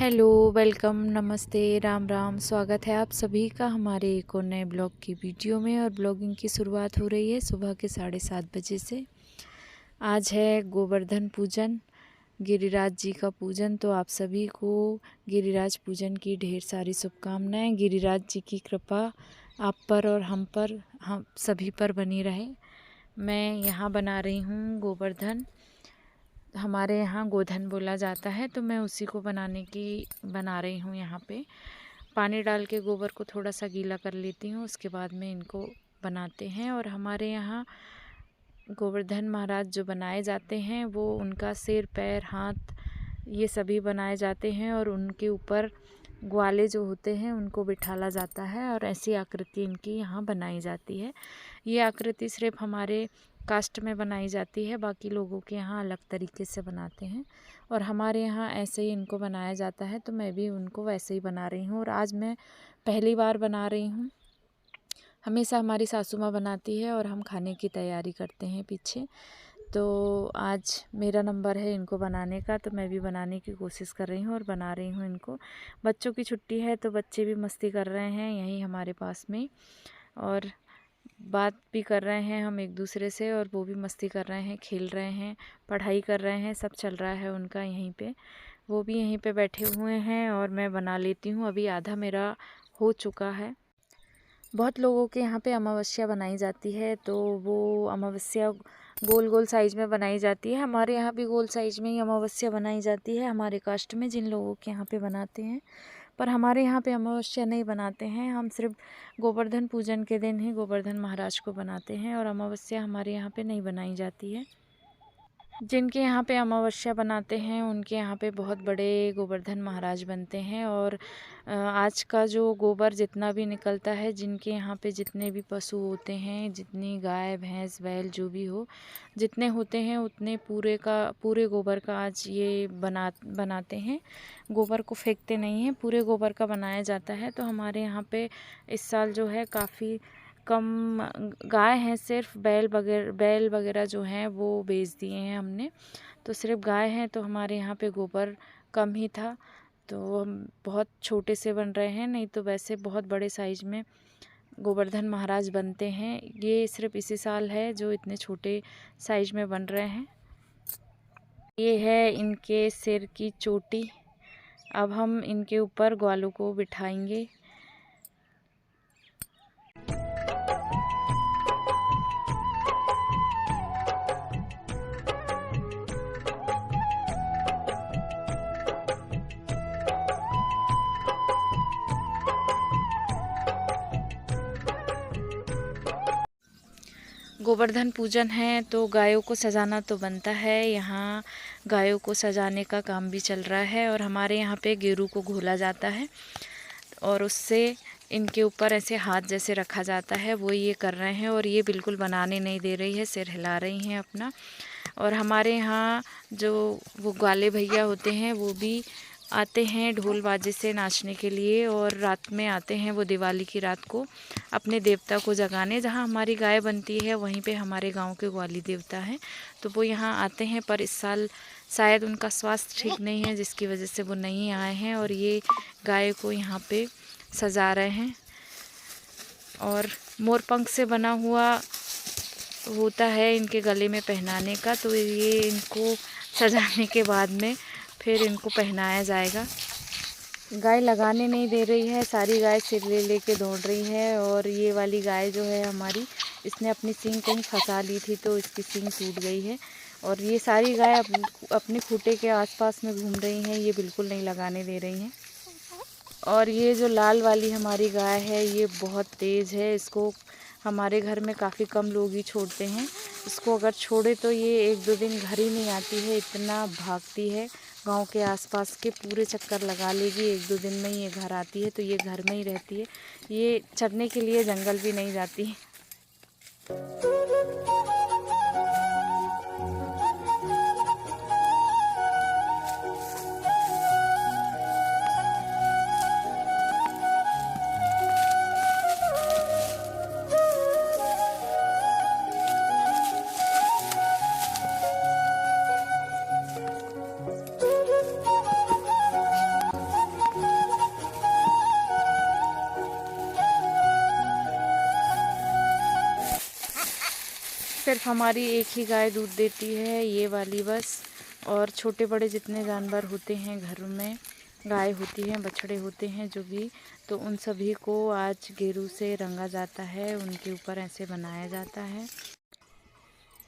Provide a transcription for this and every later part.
Hello, welcome, नमस्ते, राम राम। स्वागत है आप सभी का हमारे एक और नए ब्लॉग की वीडियो में। और ब्लॉगिंग की शुरुआत हो रही है सुबह के 7:30 बजे से। आज है गोवर्धन पूजन, गिरिराज जी का पूजन। तो आप सभी को गिरिराज पूजन की ढेर सारी शुभकामनाएं। गिरिराज जी की कृपा आप पर और हम सभी पर बनी रहे। मैं यहाँ बना रही हूँ गोवर्धन। हमारे यहाँ गोधन बोला जाता है, तो मैं उसी को बना रही हूँ। यहाँ पे पानी डाल के गोबर को थोड़ा सा गीला कर लेती हूँ, उसके बाद में इनको बनाते हैं। और हमारे यहाँ गोवर्धन महाराज जो बनाए जाते हैं वो उनका सिर, पैर, हाथ ये सभी बनाए जाते हैं और उनके ऊपर ग्वाले जो होते हैं उनको बिठाला जाता है और ऐसी आकृति इनकी यहाँ बनाई जाती है। ये आकृति सिर्फ हमारे कास्ट में बनाई जाती है, बाकी लोगों के यहाँ अलग तरीके से बनाते हैं और हमारे यहाँ ऐसे ही इनको बनाया जाता है। तो मैं भी उनको वैसे ही बना रही हूँ और आज मैं पहली बार बना रही हूँ। हमेशा हमारी सासू माँ बनाती है और हम खाने की तैयारी करते हैं पीछे। तो आज मेरा नंबर है इनको बनाने का, तो मैं भी बनाने की कोशिश कर रही हूँ और बना रही हूँ इनको। बच्चों की छुट्टी है तो बच्चे भी मस्ती कर रहे हैं यहीं हमारे पास में, और बात भी कर रहे हैं हम एक दूसरे से, और वो भी मस्ती कर रहे हैं, खेल रहे हैं, पढ़ाई कर रहे हैं, सब चल रहा है उनका यहीं पे। वो भी यहीं पे बैठे हुए हैं और मैं बना लेती हूँ। अभी आधा मेरा हो चुका है। बहुत लोगों के यहाँ पे अमावस्या बनाई जाती है, तो वो अमावस्या गोल गोल साइज़ में बनाई जाती है। हमारे यहाँ भी गोल साइज़ में ही अमावस्या बनाई जाती है हमारे कास्ट में, जिन लोगों के यहाँ पे बनाते हैं। पर हमारे यहाँ पे अमावस्या नहीं बनाते हैं, हम सिर्फ गोवर्धन पूजन के दिन ही गोवर्धन महाराज को बनाते हैं और अमावस्या हमारे यहाँ पे नहीं बनाई जाती है। जिनके यहाँ पे अमावस्या बनाते हैं उनके यहाँ पे बहुत बड़े गोवर्धन महाराज बनते हैं। और आज का जो गोबर जितना भी निकलता है, जिनके यहाँ पे जितने भी पशु होते हैं, जितनी गाय भैंस बैल जो भी हो, जितने होते हैं उतने पूरे गोबर का आज ये बनाते हैं। गोबर को फेंकते नहीं हैं, पूरे गोबर का बनाया जाता है। तो हमारे यहाँ पे इस साल जो है काफ़ी कम गाय हैं, सिर्फ बैल वगैरह जो हैं वो बेच दिए हैं हमने। तो सिर्फ गाय हैं, तो हमारे यहाँ पे गोबर कम ही था। तो हम बहुत छोटे से बन रहे हैं, नहीं तो वैसे बहुत बड़े साइज में गोवर्धन महाराज बनते हैं। ये सिर्फ इसी साल है जो इतने छोटे साइज में बन रहे हैं। ये है इनके सिर की चोटी। अब हम इनके ऊपर ग्वालों को बिठाएंगे। गोवर्धन पूजन है तो गायों को सजाना तो बनता है। यहाँ गायों को सजाने का काम भी चल रहा है और हमारे यहाँ पे गेरू को घोला जाता है और उससे इनके ऊपर ऐसे हाथ जैसे रखा जाता है, वो ये कर रहे हैं। और ये बिल्कुल बनाने नहीं दे रही है, सिर हिला रही हैं अपना। और हमारे यहाँ जो वो ग्वाले भैया होते हैं वो भी आते हैं ढोल बाजे से नाचने के लिए, और रात में आते हैं वो दिवाली की रात को अपने देवता को जगाने। जहाँ हमारी गाय बनती है वहीं पे हमारे गांव के ग्वाली देवता हैं, तो वो यहाँ आते हैं। पर इस साल शायद उनका स्वास्थ्य ठीक नहीं है, जिसकी वजह से वो नहीं आए हैं। और ये गाय को यहाँ पे सजा रहे हैं। और मोरपंख से बना हुआ होता है इनके गले में पहनाने का, तो ये इनको सजाने के बाद में फिर इनको पहनाया जाएगा। गाय लगाने नहीं दे रही है, सारी गाय सिर ले लेके दौड़ रही है। और ये वाली गाय जो है हमारी, इसने अपनी सींग कहीं फंसा ली थी तो इसकी सींग टूट गई है। और ये सारी गाय अपने खूंटे के आसपास में घूम रही हैं, ये बिल्कुल नहीं लगाने दे रही हैं। और ये जो लाल वाली हमारी गाय है ये बहुत तेज़ है, इसको हमारे घर में काफ़ी कम लोग ही छोड़ते हैं। इसको अगर छोड़े तो ये 1-2 दिन घर ही नहीं आती है, इतना भागती है। गांव के आसपास के पूरे चक्कर लगा लेगी, 1-2 दिन में ये घर आती है। तो ये घर में ही रहती है, ये चरने के लिए जंगल भी नहीं जाती है। सिर्फ हमारी एक ही गाय दूध देती है, ये वाली बस। और छोटे बड़े जितने जानवर होते हैं घर में, गाय होती हैं, बछड़े होते हैं जो भी, तो उन सभी को आज गेरू से रंगा जाता है, उनके ऊपर ऐसे बनाया जाता है।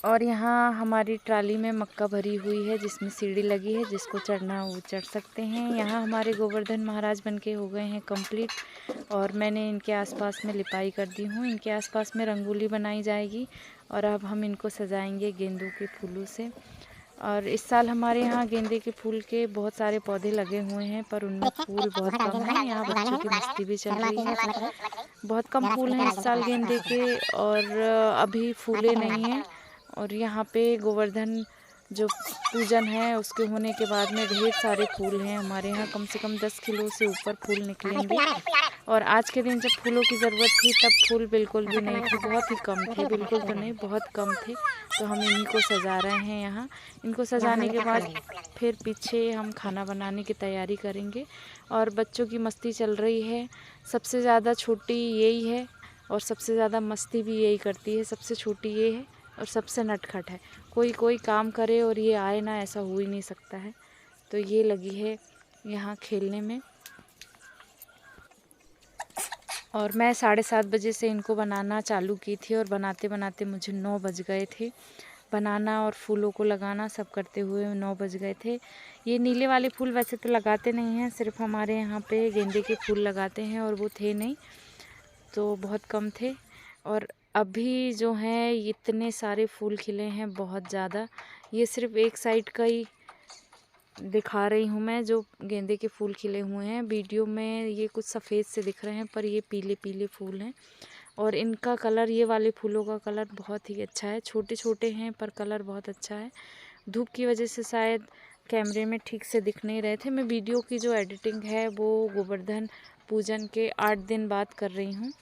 और यहाँ हमारी ट्राली में मक्का भरी हुई है जिसमें सीढ़ी लगी है, जिसको चढ़ना वो चढ़ सकते हैं। यहाँ हमारे गोवर्धन महाराज बनके हो गए हैं कंप्लीट, और मैंने इनके आसपास में लिपाई कर दी हूँ। इनके आसपास में रंगोली बनाई जाएगी और अब हम इनको सजाएंगे गेंदों के फूलों से। और इस साल हमारे यहाँ गेंदे के फूल के बहुत सारे पौधे लगे हुए हैं, पर उनमें फूल बहुत कम हैं। यहाँ बच्चों की मस्ती भी चल रही है, बहुत कम फूल हैं इस साल गेंदे के, और अभी फूले नहीं हैं। और यहाँ पे गोवर्धन जो पूजन है उसके होने के बाद में ढेर सारे फूल हैं हमारे यहाँ, कम से कम 10 किलो से ऊपर फूल निकलेंगे। और आज के दिन जब फूलों की ज़रूरत थी तब फूल बिल्कुल भी नहीं थे, बहुत ही कम थे, बिल्कुल तो नहीं, बहुत कम थे। तो हम इन्हीं को सजा रहे हैं यहाँ। इनको सजाने के बाद फिर पीछे हम खाना बनाने की तैयारी करेंगे। और बच्चों की मस्ती चल रही है, सबसे ज़्यादा छोटी यही है और सबसे ज़्यादा मस्ती भी यही करती है। सबसे छोटी ये है और सबसे नटखट है। कोई काम करे और ये आए ना, ऐसा हो ही नहीं सकता है। तो ये लगी है यहाँ खेलने में। और मैं 7:30 बजे से इनको बनाना चालू की थी और बनाते बनाते मुझे 9 बज गए थे। बनाना और फूलों को लगाना सब करते हुए 9 बज गए थे। ये नीले वाले फूल वैसे तो लगाते नहीं हैं, सिर्फ हमारे यहाँ पे गेंदे के फूल लगाते हैं, और वो थे नहीं, तो बहुत कम थे। और अभी जो हैं इतने सारे फूल खिले हैं, बहुत ज़्यादा। ये सिर्फ एक साइड का ही दिखा रही हूँ मैं, जो गेंदे के फूल खिले हुए हैं। वीडियो में ये कुछ सफ़ेद से दिख रहे हैं, पर ये पीले पीले फूल हैं। और इनका कलर, ये वाले फूलों का कलर बहुत ही अच्छा है। छोटे छोटे हैं पर कलर बहुत अच्छा है। धूप की वजह से शायद कैमरे में ठीक से दिख नहीं रहे थे। मैं वीडियो की जो एडिटिंग है वो गोवर्धन पूजन के 8 दिन बाद कर रही हूँ।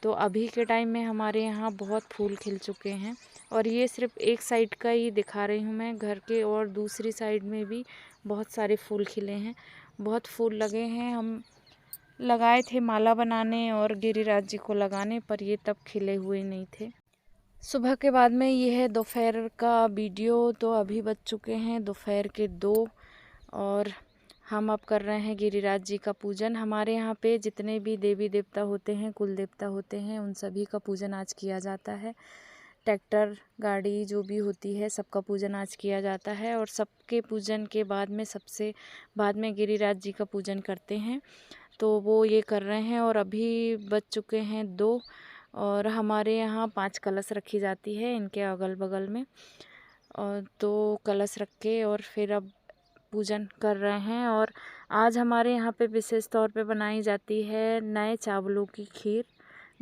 तो अभी के टाइम में हमारे यहाँ बहुत फूल खिल चुके हैं, और ये सिर्फ एक साइड का ही दिखा रही हूँ मैं घर के, और दूसरी साइड में भी बहुत सारे फूल खिले हैं, बहुत फूल लगे हैं। हम लगाए थे माला बनाने और गिरिराज जी को लगाने, पर ये तब खिले हुए नहीं थे। सुबह के बाद में ये है दोपहर का वीडियो। तो अभी बज चुके हैं दोपहर के 2, और हम अब कर रहे हैं गिरिराज जी का पूजन। हमारे यहाँ पे जितने भी देवी देवता होते हैं, कुल देवता होते हैं, उन सभी का पूजन आज किया जाता है। ट्रैक्टर गाड़ी जो भी होती है सबका पूजन आज किया जाता है, और सबके पूजन के बाद में सबसे बाद में गिरिराज जी का पूजन करते हैं। तो वो ये कर रहे हैं। और अभी बज चुके हैं 2, और हमारे यहाँ 5 कलश रखी जाती है इनके अगल बगल में, और तो कलश रख के और फिर अब पूजन कर रहे हैं। और आज हमारे यहाँ पे विशेष तौर पे बनाई जाती है नए चावलों की खीर,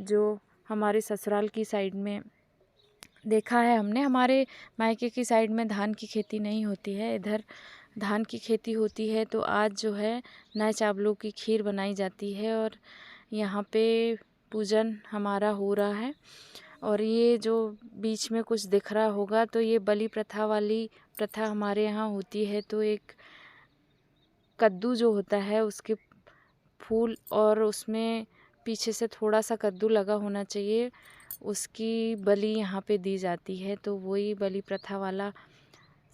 जो हमारे ससुराल की साइड में देखा है हमने। हमारे मायके की साइड में धान की खेती नहीं होती है, इधर धान की खेती होती है। तो आज जो है नए चावलों की खीर बनाई जाती है, और यहाँ पे पूजन हमारा हो रहा है। और ये जो बीच में कुछ दिख रहा होगा, तो ये बलि प्रथा वाली प्रथा हमारे यहाँ होती है। तो एक कद्दू जो होता है उसके फूल, और उसमें पीछे से थोड़ा सा कद्दू लगा होना चाहिए, उसकी बलि यहाँ पे दी जाती है। तो वही बलि प्रथा वाला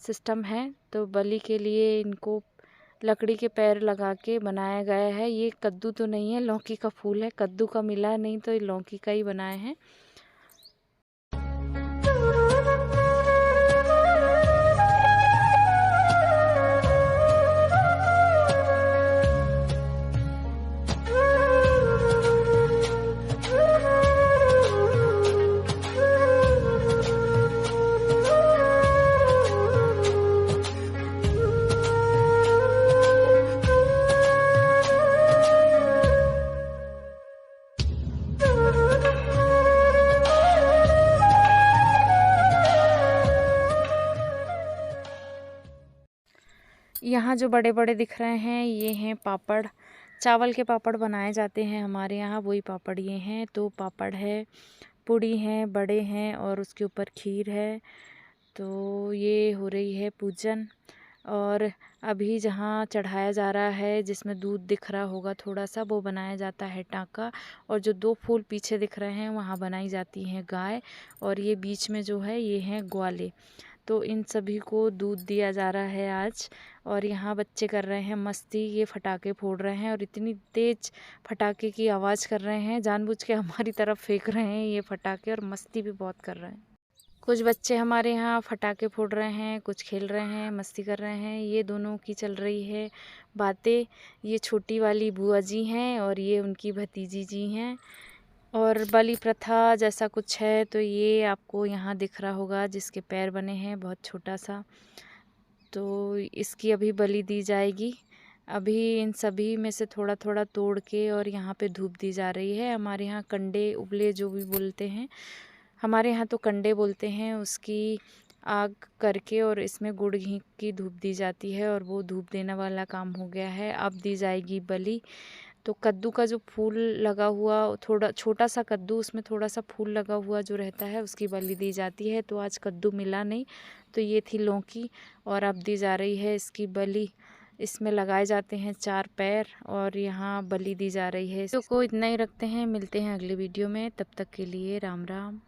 सिस्टम है। तो बलि के लिए इनको लकड़ी के पैर लगा के बनाया गया है। ये कद्दू तो नहीं है, लौकी का फूल है। कद्दू का मिला नहीं, तो ये लौकी का ही बनाए हैं। यहाँ जो बड़े बड़े दिख रहे हैं ये हैं पापड़। चावल के पापड़ बनाए जाते हैं हमारे यहाँ, वही पापड़ ये हैं। तो पापड़ है, पूड़ी हैं, बड़े हैं, और उसके ऊपर खीर है। तो ये हो रही है पूजन। और अभी जहाँ चढ़ाया जा रहा है, जिसमें दूध दिख रहा होगा थोड़ा सा, वो बनाया जाता है टाँका। और जो 2 फूल पीछे दिख रहे हैं वहाँ बनाई जाती हैं गाय, और ये बीच में जो है ये हैं ग्वाले। तो इन सभी को दूध दिया जा रहा है आज। और यहाँ बच्चे कर रहे हैं मस्ती, ये फटाके फोड़ रहे हैं और इतनी तेज फटाके की आवाज़ कर रहे हैं, जानबूझ के हमारी तरफ फेंक रहे हैं ये फटाके, और मस्ती भी बहुत कर रहे हैं। कुछ बच्चे हमारे यहाँ फटाके फोड़ रहे हैं, कुछ खेल रहे हैं, मस्ती कर रहे हैं। ये दोनों की चल रही है बातें। ये छोटी वाली बुआ जी हैं और ये उनकी भतीजी जी हैं। और बलि प्रथा जैसा कुछ है, तो ये आपको यहाँ दिख रहा होगा, जिसके पैर बने हैं बहुत छोटा सा, तो इसकी अभी बलि दी जाएगी। अभी इन सभी में से थोड़ा थोड़ा तोड़ के और यहाँ पे धूप दी जा रही है। हमारे यहाँ कंडे उबले जो भी बोलते हैं, हमारे यहाँ तो कंडे बोलते हैं, उसकी आग करके और इसमें गुड़ घी की धूप दी जाती है, और वो धूप देने वाला काम हो गया है। अब दी जाएगी बलि। तो कद्दू का जो फूल लगा हुआ, थोड़ा छोटा सा कद्दू, उसमें थोड़ा सा फूल लगा हुआ जो रहता है, उसकी बलि दी जाती है। तो आज कद्दू मिला नहीं, तो ये थी लौकी, और अब दी जा रही है इसकी बलि। इसमें लगाए जाते हैं 4 पैर, और यहाँ बलि दी जा रही है। तो को इतना ही रखते हैं, मिलते हैं अगले वीडियो में, तब तक के लिए राम राम।